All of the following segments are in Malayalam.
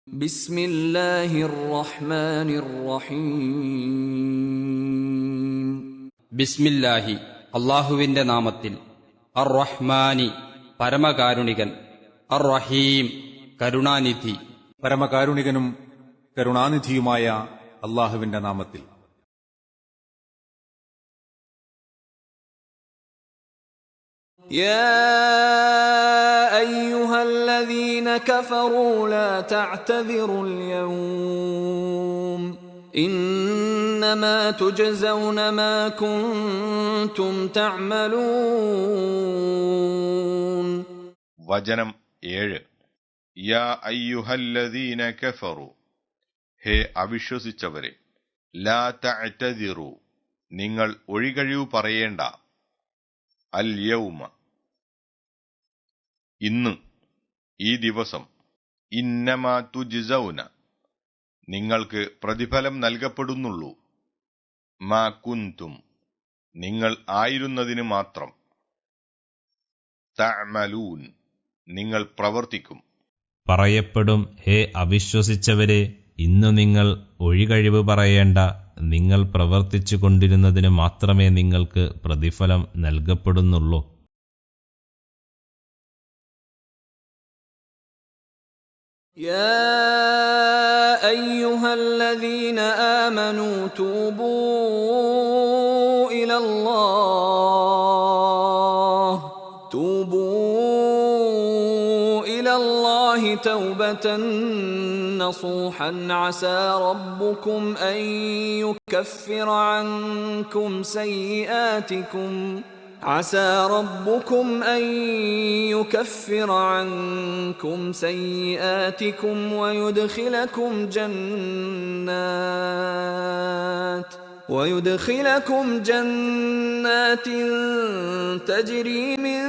بسم الله الرحمن الرحيم ബിസ്മില്ലാഹി അള്ളാഹുവിന്റെ നാമത്തിൽ. അർ റഹ്മാനി പരമകാരുണികൻ, അർ റഹീം കരുണാനിധി. പരമകാരുണികനും കരുണാനിധിയുമായ അള്ളാഹുവിന്റെ നാമത്തിൽ. يا أيها الذين كفروا لا تعتذروا اليوم إنما تجزون ما كنتم تعملون. വചനം 7. യാ അയ്യുഹല്ലദീന കഫറു, ഹേ അവിശ്വസിച്ചവരെ, ലാ തഅ്തദിറു, നിങ്ങൾ ഒഴികഴിവ് പറയേണ്ട, അൽ യൗമ, ഇന്ന്, ഈ ദിവസം, ഇന്നമാ തുജ്സൗന, നിങ്ങൾക്ക് പ്രതിഫലം നൽകപ്പെടുന്നുള്ളൂ, മാ കുന്തും, നിങ്ങൾ ആയിരുന്നതിന് മാത്രം, തഅമലൂൻ, നിങ്ങൾ പ്രവർത്തിക്കും. പറയപ്പെടും, ഹേ അവിശ്വസിച്ചവരെ, ഇന്നു നിങ്ങൾ ഒഴികഴിവ് പറയേണ്ട, നിങ്ങൾ പ്രവർത്തിച്ചു കൊണ്ടിരുന്നതിന് മാത്രമേ നിങ്ങൾക്ക് പ്രതിഫലം നൽകപ്പെടുന്നുള്ളൂ. يا أيها الذين آمنوا توبوا إلى الله توبة نصوحا عسى ربكم أن يكفر عنكم سيئاتكم ويدخلكم جنات تجري من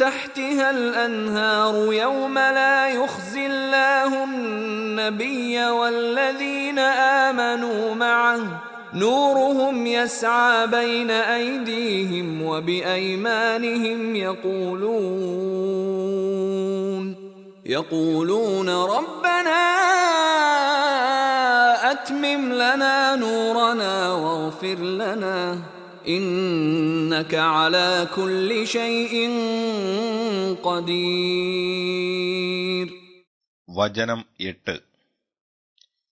تحتها الأنهار يوم لا يخزي الله النبي والذين آمنوا معه نورهم يسعى بين أيديهم وبأيمانهم يقولون ربنا أتمم لنا نورنا واغفر لنا إنك على كل شيء قدير. വചനം 8.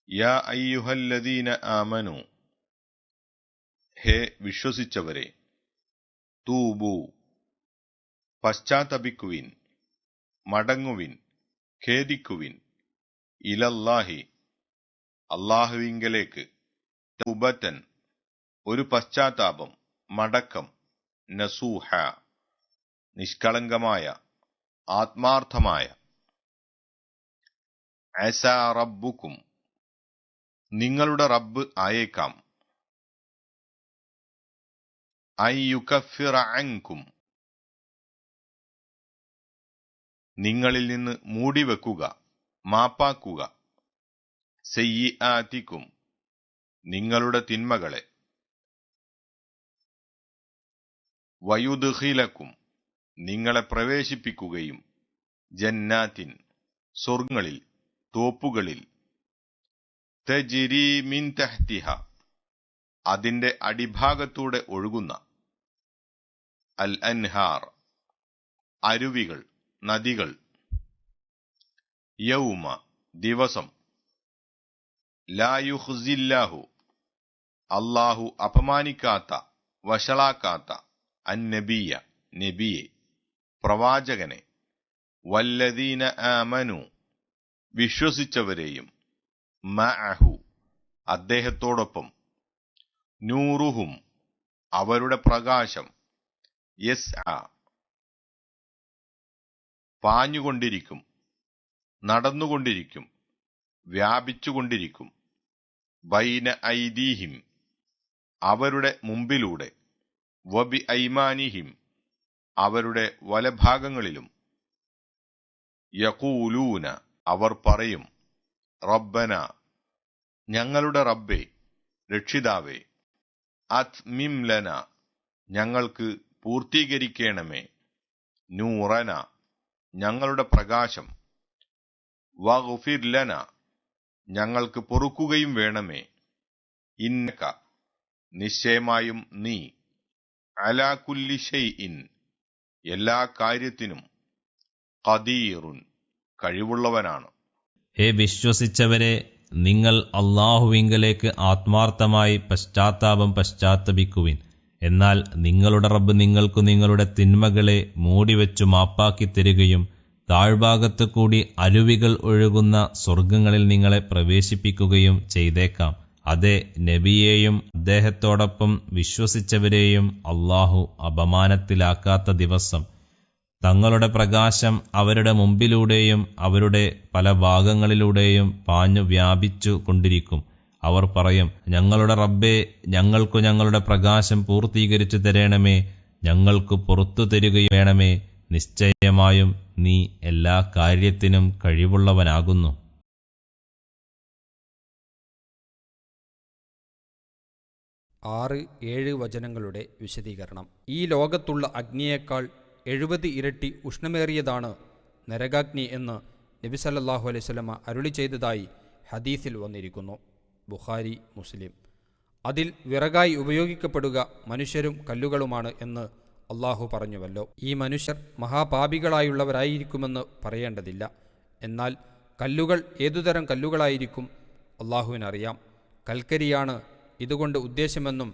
യാ അയ്യുഹല്ലദീന ആമനു, ഹേ വിശ്വസിച്ചവരെ, തൂബു, പശ്ചാത്തപിക്കുവിൻ, മടങ്ങുവിൻ, ഖേദിക്കുവിൻ, ഇലല്ലാഹി, അല്ലാഹുവിങ്കലേക്ക്, തൗബതൻ, ഒരു പശ്ചാത്താപം, മടക്കം, നസൂഹ, നിഷ്കളങ്കമായ, ആത്മാർത്ഥമായ, അസാ റബ്ബുക്കും, നിങ്ങളുടെ റബ്ബ് ആയേക്കാം, അയ്യുകഫിറ അൻകും, നിങ്ങളിൽ നിന്ന് മൂടിവെക്കുക, മാപ്പാക്കുക, സയ്യിആതിക്കും, നിങ്ങളുടെ തിന്മകളെ, വയുദ്ഖിലക്കും, നിങ്ങളെ പ്രവേശിപ്പിക്കുകയും, ജന്നാത്തിൻ, സ്വർഗ്ഗങ്ങളിൽ, തോപ്പുകളിൽ, തജ്രി മിൻ തഹ്തിഹ, അതിന്റെ അടിഭാഗത്തൂടെ ഒഴുകുന്ന, അൽ അൻഹാർ, അരുവികൾ, നദികൾ, യൗമ, ദിവസം, ലാ യുഖ്സില്ലാഹു, അല്ലാഹു അപമാനിക്കാത്ത, വഷളാക്കാത്ത, അന്നബിയ, നബിയെ, പ്രവാചകനെ, വല്ലദീന ആമനു, വിശ്വസിച്ചവരെയും, മഅഹു, അദ്ദേഹത്തോടൊപ്പം, നൂറുഹും, അവരുടെ പ്രകാശം, യസ്ആ, പാഞ്ഞുകൊണ്ടിരിക്കും, നടന്നുകൊണ്ടിരിക്കും, വ്യാപിച്ചുകൊണ്ടിരിക്കും, ബൈന ഐദീഹിം, അവരുടെ മുമ്പിലൂടെ, വബി ഐമാനിഹിം, അവരുടെ വലഭാഗങ്ങളിലും, യഖൂലൂന, അവർ പറയും, റബ്ബന, ഞങ്ങളുടെ റബ്ബേ, രക്ഷിതാവേ, അത്മിം ലന, ഞങ്ങൾക്ക് പൂർത്തീകരിക്കണമേ, നൂറന, ഞങ്ങളുടെ പ്രകാശം, വഗ്ഫിർ ലന, ഞങ്ങൾക്ക് പൊറുക്കുകയും വേണമേ. ഇന്നക നിശ്ചയമായും നീ അലാ കുല്ലി ഷൈഇൻ എല്ലാ കാര്യത്തിനും ഖദീറുൻ കഴിവുള്ളവനാണ്. ഹേ വിശ്വസിച്ചവരെ, നിങ്ങൾ അള്ളാഹുവിങ്കലേക്ക് ആത്മാർത്ഥമായി പശ്ചാത്തപിക്കുവിൻ. എന്നാൽ നിങ്ങളുടെ റബ്ബ് നിങ്ങൾക്ക് നിങ്ങളുടെ തിന്മകളെ മൂടിവെച്ചു മാപ്പാക്കി തരികയും താഴ്ഭാഗത്തു കൂടി അരുവികൾ ഒഴുകുന്ന സ്വർഗങ്ങളിൽ നിങ്ങളെ പ്രവേശിപ്പിക്കുകയും ചെയ്തേക്കാം. അതെ, നബിയെയും അദ്ദേഹത്തോടൊപ്പം വിശ്വസിച്ചവരെയും അള്ളാഹു അപമാനത്തിലാക്കാത്ത ദിവസം തങ്ങളുടെ പ്രകാശം അവരുടെ മുമ്പിലൂടെയും അവരുടെ പല ഭാഗങ്ങളിലൂടെയും പാഞ്ഞു വ്യാപിച്ചു കൊണ്ടിരിക്കും. അവർ പറയും, ഞങ്ങളുടെ റബ്ബേ, ഞങ്ങൾക്കു ഞങ്ങളുടെ പ്രകാശം പൂർത്തീകരിച്ചു തരണമേ, ഞങ്ങൾക്ക് പുറത്തു തരികയും വേണമേ. നിശ്ചയമായും നീ എല്ലാ കാര്യത്തിനും കഴിവുള്ളവനാകുന്നു. 6-7 വചനങ്ങളുടെ വിശദീകരണം. ഈ ലോകത്തുള്ള അഗ്നിയേക്കാൾ 70 ഇരട്ടി ഉഷ്ണമേറിയതാണ് നരകാഗ്നി എന്ന് നബി സല്ലല്ലാഹു അലൈഹി വസല്ലമ അരുളി ചെയ്തതായി ഹദീസിൽ വന്നിരിക്കുന്നു. ബുഖാരി, മുസ്ലിം. അതിൽ വിറകായി ഉപയോഗിക്കപ്പെടുക മനുഷ്യരും കല്ലുകളുമാണ് എന്ന് അള്ളാഹു പറഞ്ഞുവല്ലോ. ഈ മനുഷ്യർ മഹാപാപികളായുള്ളവരായിരിക്കുമെന്ന് പറയേണ്ടതില്ല. എന്നാൽ കല്ലുകൾ ഏതുതരം കല്ലുകളായിരിക്കും അള്ളാഹുവിനറിയാം. കൽക്കരിയാണ് ഇതുകൊണ്ട് ഉദ്ദേശമെന്നും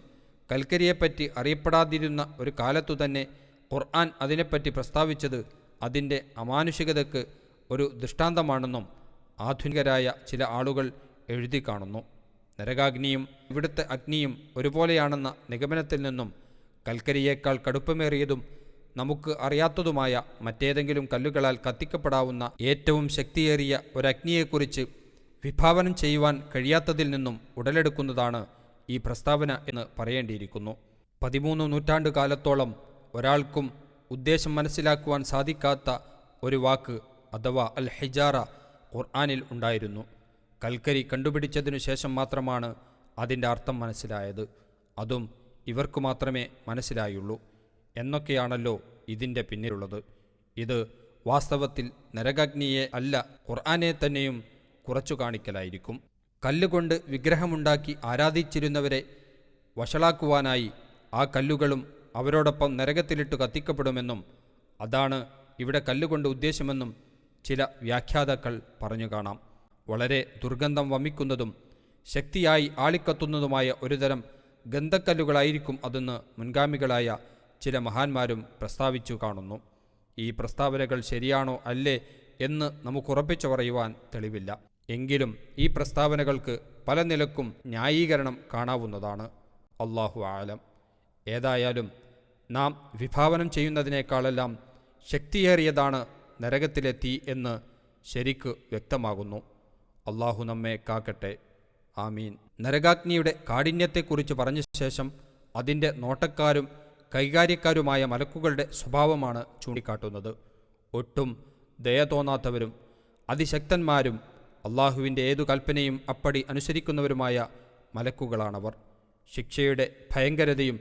കൽക്കരിയെപ്പറ്റി അറിയപ്പെടാതിരുന്ന ഒരു കാലത്തു തന്നെ ഖുർആൻ അതിനെപ്പറ്റി പ്രസ്താവിച്ചത് അതിൻ്റെ അമാനുഷികതയ്ക്ക് ഒരു ദൃഷ്ടാന്തമാണെന്നും ആധുനികരായ ചില ആളുകൾ എഴുതി കാണുന്നു. നരകാഗ്നിയും ഇവിടുത്തെ അഗ്നിയും ഒരുപോലെയാണെന്ന നിഗമനത്തിൽ നിന്നും കൽക്കരിയേക്കാൾ കടുപ്പമേറിയതും നമുക്ക് അറിയാത്തതുമായ മറ്റേതെങ്കിലും കല്ലുകളാൽ കത്തിക്കപ്പെടാവുന്ന ഏറ്റവും ശക്തിയേറിയ ഒരഗ്നിയെക്കുറിച്ച് വിഭാവനം ചെയ്യുവാൻ കഴിയാത്തതിൽ നിന്നും ഉടലെടുക്കുന്നതാണ് ഈ പ്രസ്താവന എന്ന് പറയേണ്ടിയിരിക്കുന്നു. 13 നൂറ്റാണ്ട് കാലത്തോളം ഒരാൾക്കും ഉദ്ദേശം മനസ്സിലാക്കുവാൻ സാധിക്കാത്ത ഒരു വാക്ക് അഥവാ അൽ ഹിജാറ ഖുർആനിൽ ഉണ്ടായിരുന്നു. കൽക്കരി കണ്ടുപിടിച്ചതിനു ശേഷം മാത്രമാണ് അതിൻ്റെ അർത്ഥം മനസ്സിലായത്. അതും ഇവർക്ക് മാത്രമേ മനസ്സിലായുള്ളൂ എന്നൊക്കെയാണല്ലോ ഇതിൻ്റെ പിന്നിലുള്ളത്. ഇത് വാസ്തവത്തിൽ നരകാഗ്നിയെ അല്ല, ഖുർആനെ തന്നെയും കുറച്ചു കാണിക്കലായിരിക്കും. കല്ലുകൊണ്ട് വിഗ്രഹമുണ്ടാക്കി ആരാധിച്ചിരുന്നവരെ വഷളാക്കുവാനായി ആ കല്ലുകളും അവരോടൊപ്പം നരകത്തിലിട്ട് കത്തിക്കപ്പെടുമെന്നും അതാണ് ഇവിടെ കല്ലുകൊണ്ട് ഉദ്ദേശമെന്നും ചില വ്യാഖ്യാതാക്കൾ പറഞ്ഞു കാണാം. വളരെ ദുർഗന്ധം വമിക്കുന്നതും ശക്തിയായി ആളിക്കത്തുന്നതുമായ ഒരുതരം ഗന്ധക്കല്ലുകളായിരിക്കും അതെന്ന് മുൻഗാമികളായ ചില മഹാന്മാരും പ്രസ്താവിച്ചു കാണുന്നു. ഈ പ്രസ്താവനകൾ ശരിയാണോ അല്ലേ എന്ന് നമുക്കുറപ്പിച്ചു പറയുവാൻ തെളിവില്ല. എങ്കിലും ഈ പ്രസ്താവനകൾക്ക് പല നിലക്കും ന്യായീകരണം കാണാവുന്നതാണ്. അല്ലാഹു ആലം. ഏതായാലും നാം വിഭാവനം ചെയ്യുന്നതിനേക്കാളെല്ലാം ശക്തിയേറിയതാണ് നരകത്തിലെ തീ എന്ന് ശരിക്ക് വ്യക്തമാകുന്നു. അള്ളാഹു നമ്മെ കാക്കട്ടെ. ആമീൻ. നരകാഗ്നിയുടെ കാഠിന്യത്തെക്കുറിച്ച് പറഞ്ഞ ശേഷം അതിൻ്റെ നോട്ടക്കാരും കൈകാര്യക്കാരുമായ മലക്കുകളുടെ സ്വഭാവമാണ് ചൂണ്ടിക്കാട്ടുന്നത്. ഒട്ടും ദയ തോന്നാത്തവരും അതിശക്തന്മാരും അള്ളാഹുവിൻ്റെ ഏതു കൽപ്പനയും അപ്പടി അനുസരിക്കുന്നവരുമായ മലക്കുകളാണവർ. ശിക്ഷയുടെ ഭയങ്കരതയും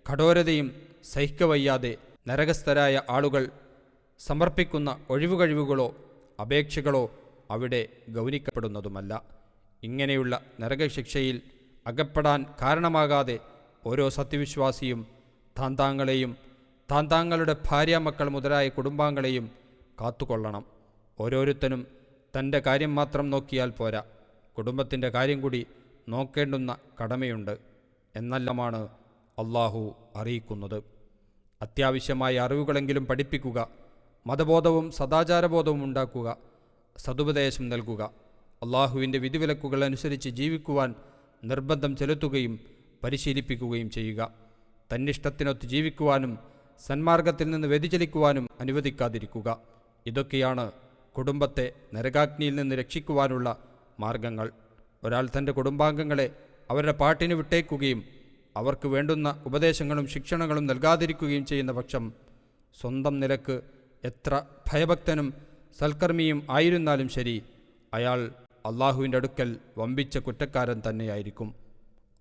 കഠോരതയും സഹിക്കവയ്യാതെ നരകസ്ഥരായ ആളുകൾ സമർപ്പിക്കുന്ന ഒഴിവുകഴിവുകളോ അപേക്ഷകളോ അവിടെ ഗൗനിക്കപ്പെടുന്നതുമല്ല. ഇങ്ങനെയുള്ള നരകശിക്ഷയിൽ അകപ്പെടാൻ കാരണമാകാതെ ഓരോ സത്യവിശ്വാസിയും താന്താങ്ങളെയും താന്താങ്ങളുടെ ഭാര്യാമക്കൾ മുതലായ കുടുംബാംഗങ്ങളെയും കാത്തുകൊള്ളണം. ഓരോരുത്തനും തൻ്റെ കാര്യം മാത്രം നോക്കിയാൽ പോരാ, കുടുംബത്തിൻ്റെ കാര്യം കൂടി നോക്കേണ്ടുന്ന കടമയുണ്ട് എന്നെല്ലാമാണ് അള്ളാഹു അറിയിക്കുന്നത്. അത്യാവശ്യമായ അറിവുകളെങ്കിലും പഠിപ്പിക്കുക, മതബോധവും സദാചാരബോധവും ഉണ്ടാക്കുക, സതുപദേശം നൽകുക, അള്ളാഹുവിൻ്റെ വിധിവിലക്കുകൾ അനുസരിച്ച് ജീവിക്കുവാൻ നിർബന്ധം ചെലുത്തുകയും പരിശീലിപ്പിക്കുകയും ചെയ്യുക. തന്നിഷ്ടത്തിനൊത്ത് ജീവിക്കുവാനും സന്മാർഗത്തിൽ നിന്ന് വ്യതിചലിക്കുവാനും അനുവദിക്കാതിരിക്കുക. ഇതൊക്കെയാണ് കുടുംബത്തെ നരകാഗ്നിയിൽ നിന്ന് രക്ഷിക്കുവാനുള്ള മാർഗങ്ങൾ. ഒരാൾ തൻ്റെ കുടുംബാംഗങ്ങളെ അവരുടെ പാട്ടിന് വിട്ടേക്കുകയും അവർക്ക് വേണ്ടുന്ന ഉപദേശങ്ങളും ശിക്ഷണങ്ങളും നൽകാതിരിക്കുകയും ചെയ്യുന്ന പക്ഷം സ്വന്തം നിലക്ക് എത്ര ഭയഭക്തനും സൽക്കർമ്മിയും ആയിരുന്നാലും ശരി, അയാൾ അള്ളാഹുവിൻ്റെ അടുക്കൽ വമ്പിച്ച കുറ്റക്കാരൻ തന്നെയായിരിക്കും.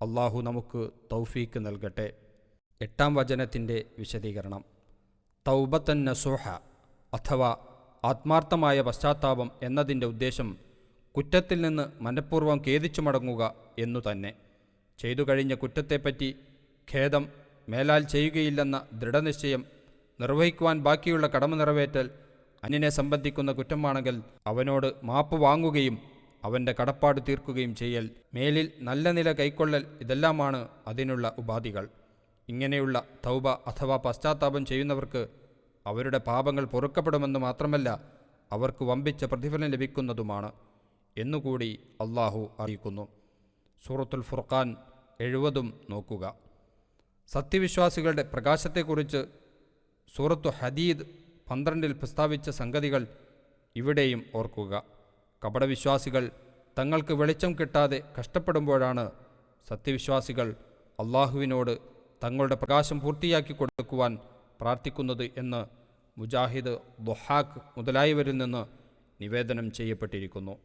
അള്ളാഹു നമുക്ക് തൗഫീക്ക് നൽകട്ടെ. 8-ാം വചനത്തിൻ്റെ വിശദീകരണം. തൗബത്തൻ നസൂഹ അഥവാ ആത്മാർത്ഥമായ പശ്ചാത്താപം എന്നതിൻ്റെ ഉദ്ദേശം കുറ്റത്തിൽ നിന്ന് മനഃപൂർവ്വം ഖേദിച്ചു മടങ്ങുക എന്നു തന്നെ. ചെയ്തു കഴിഞ്ഞ കുറ്റത്തെപ്പറ്റി ഖേദം, മേലാൽ ചെയ്യുകയില്ലെന്ന ദൃഢനിശ്ചയം, നിർവഹിക്കുവാൻ ബാക്കിയുള്ള കടമ നിറവേറ്റൽ, അന്യനെ സംബന്ധിക്കുന്ന കുറ്റമാണെങ്കിൽ അവനോട് മാപ്പ് വാങ്ങുകയും അവൻ്റെ കടപ്പാട് തീർക്കുകയും ചെയ്യൽ, മേലിൽ നല്ല നില കൈക്കൊള്ളൽ, ഇതെല്ലാമാണ് അതിനുള്ള ഉപാധികൾ. ഇങ്ങനെയുള്ള തൗബ അഥവാ പശ്ചാത്താപം ചെയ്യുന്നവർക്ക് അവരുടെ പാപങ്ങൾ പൊറുക്കപ്പെടുമെന്ന് മാത്രമല്ല അവർക്ക് വമ്പിച്ച പ്രതിഫലം ലഭിക്കുന്നതുമാണ് എന്നുകൂടി അള്ളാഹു അറിയിക്കുന്നു. സൂറത്തുൽ ഫുർഖാൻ 70 നോക്കുക. സത്യവിശ്വാസികളുടെ പ്രകാശത്തെക്കുറിച്ച് സൂറത്തു ഹദീദ് 12 പ്രസ്താവിച്ച സംഗതികൾ ഇവിടെയും ഓർക്കുക. കപടവിശ്വാസികൾ തങ്ങൾക്ക് വെളിച്ചം കിട്ടാതെ കഷ്ടപ്പെടുമ്പോഴാണ് സത്യവിശ്വാസികൾ അള്ളാഹുവിനോട് തങ്ങളുടെ പ്രകാശം പൂർത്തിയാക്കി കൊടുക്കുവാൻ പ്രാർത്ഥിക്കുന്നത് എന്ന് മുജാഹിദ്, ദുഹാഖ് മുതലായവരിൽ നിന്ന് നിവേദനം ചെയ്യപ്പെട്ടിരിക്കുന്നു.